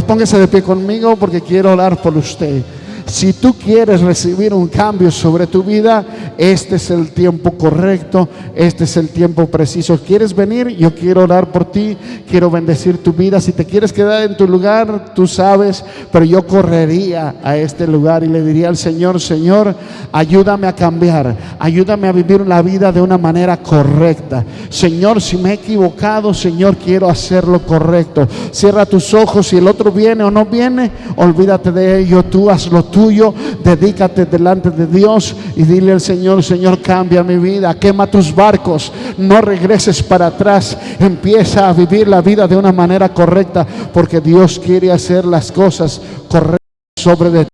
Póngase de pie conmigo porque quiero orar por usted. Si tú quieres recibir un cambio sobre tu vida, este es el tiempo correcto, este es el tiempo preciso. ¿Quieres venir? Yo quiero orar por ti, quiero bendecir tu vida. Si te quieres quedar en tu lugar, tú sabes, pero yo correría a este lugar y le diría al Señor: Señor, ayúdame a cambiar, ayúdame a vivir la vida de una manera correcta. Señor, si me he equivocado, Señor, quiero hacerlo correcto. Cierra tus ojos, si el otro viene o no viene, olvídate de ello, tú haz lo tuyo, dedícate delante de Dios y dile al Señor: Señor, cambia mi vida, quema tus barcos, no regreses para atrás, empieza a vivir la vida de una manera correcta, porque Dios quiere hacer las cosas correctas sobre de ti.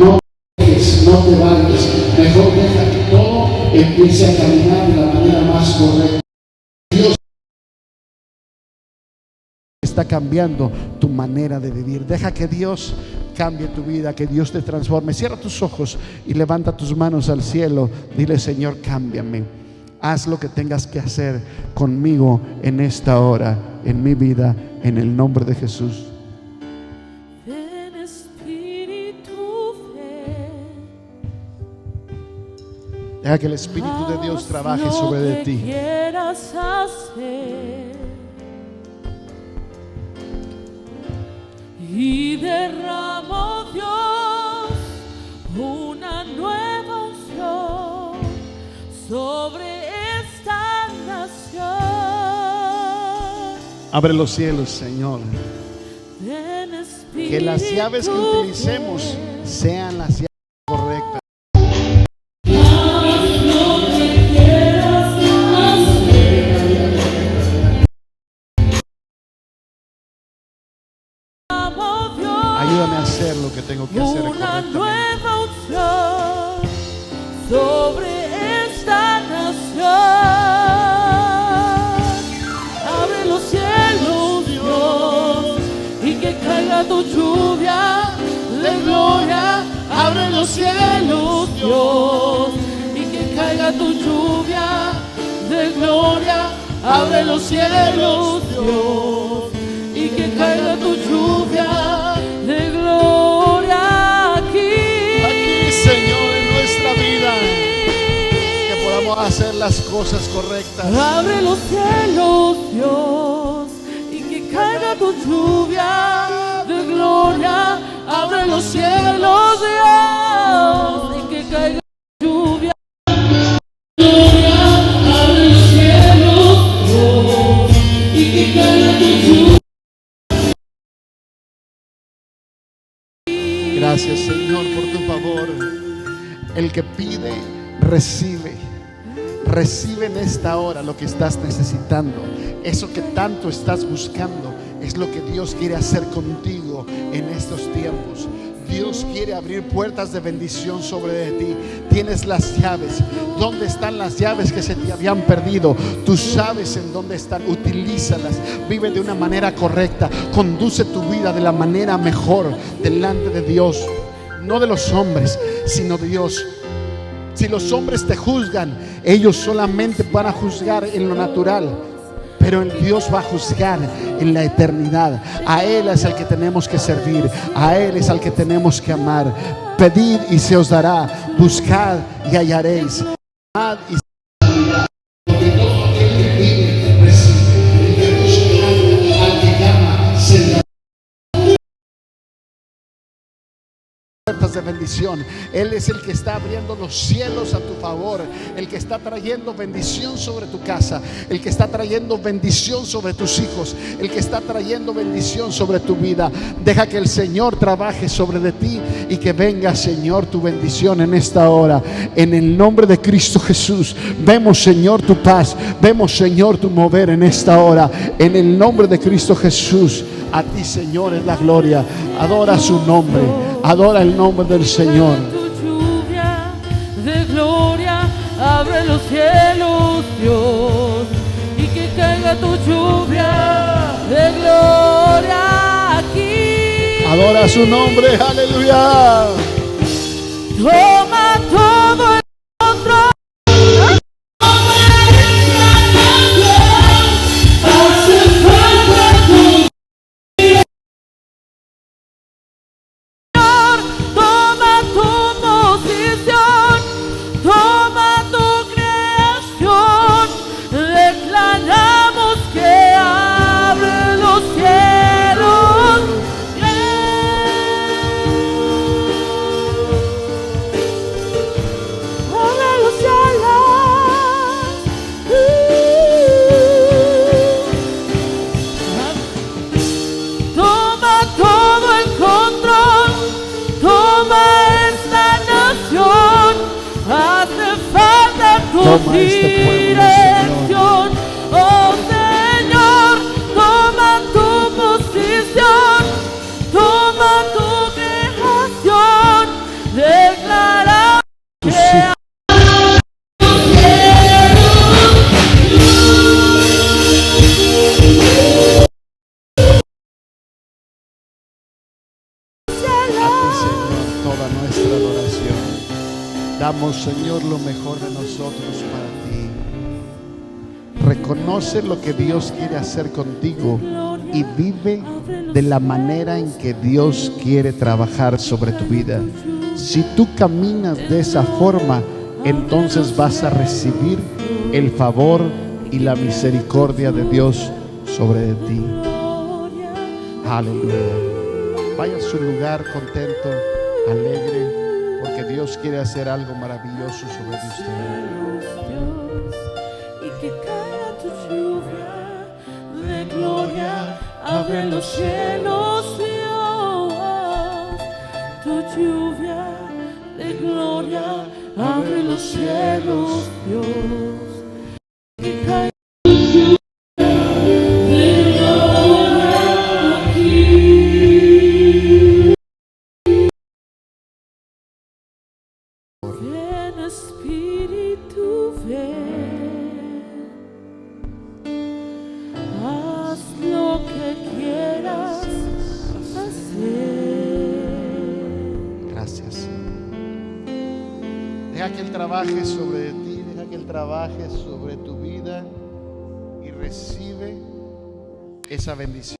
No te vayas, mejor deja que todo empiece a caminar de la manera más correcta. Dios está cambiando tu manera de vivir. Deja que Dios cambie tu vida, que Dios te transforme. Cierra tus ojos y levanta tus manos al cielo. Dile: Señor, cámbiame. Haz lo que tengas que hacer conmigo en esta hora, en mi vida, en el nombre de Jesús. Ven Espíritu, Deja que el Espíritu de Dios trabaje sobre de ti. Quieras hacer y derramo, Dios, una nueva unción sobre esta nación. Abre los cielos, Señor. Ven Espíritu, Que las llaves que utilicemos sean las llaves correctas. Ayúdame a hacer lo que tengo que hacer una correctamente. nueva unción sobre esta nación. Abre los cielos, Dios, y que caiga tu lluvia de gloria. Abre los cielos, Dios, y que caiga tu lluvia de gloria. Abre los cielos, Dios, y que caiga tu lluvia de gloria aquí, Señor, en nuestra vida, que podamos hacer las cosas correctas. Abre los cielos, Dios, y que caiga tu lluvia de gloria. Abre los cielos, Dios, y que caiga lluvia. Abre los cielos, Dios, y que caiga tu lluvia. Gracias, Señor, por tu favor. El que pide, recibe. Recibe en esta hora lo que estás necesitando. Eso que tanto estás buscando es lo que Dios quiere hacer contigo en estos tiempos. Dios quiere abrir puertas de bendición sobre ti. Tienes las llaves. ¿Dónde están las llaves que se te habían perdido? Tú sabes en dónde están. Utilízalas. Vive de una manera correcta. Conduce tu vida de la manera mejor delante de Dios. No de los hombres, sino de Dios. Si los hombres te juzgan, ellos solamente van a juzgar en lo natural, pero el Dios va a juzgar en la eternidad. A Él es al que tenemos que servir, a Él es al que tenemos que amar. Pedid y se os dará, buscad y hallaréis. Amad y puertas de bendición. Él es el que está abriendo los cielos a tu favor, el que está trayendo bendición sobre tu casa, el que está trayendo bendición sobre tus hijos, el que está trayendo bendición sobre tu vida. Deja que el Señor trabaje sobre de ti y que venga, Señor, tu bendición en esta hora. En el nombre de Cristo Jesús, vemos, Señor, tu paz, vemos, Señor, tu mover en esta hora. En el nombre de Cristo Jesús, a ti, Señor, es la gloria. Adora su nombre, adora el nombre del Señor. Tu lluvia de gloria, abre los cielos, Dios, y que caiga tu lluvia de gloria aquí. Adora su nombre, aleluya. Toma todo el control. Toma este pueblo, Señor. Oh Señor, toma tu posición, toma tu creación, declara que toda nuestra adoración. Damos, Señor, lo mejor de nosotros para ti. Reconoce lo que Dios quiere hacer contigo y vive de la manera en que Dios quiere trabajar sobre tu vida. Si tú caminas de esa forma, entonces vas a recibir el favor y la misericordia de Dios sobre ti. Aleluya. Vaya a su lugar contento, alegre, porque Dios quiere hacer algo maravilloso sobre usted. Y que caiga tu lluvia de gloria, abre los cielos, Dios. Tu lluvia de gloria, abre los cielos, Dios. Que caiga tu lluvia de gloria aquí. Ven, Espíritu, ven, haz lo que quieras hacer. Gracias. Deja que Él trabaje sobre ti, deja que Él trabaje sobre tu vida y recibe esa bendición.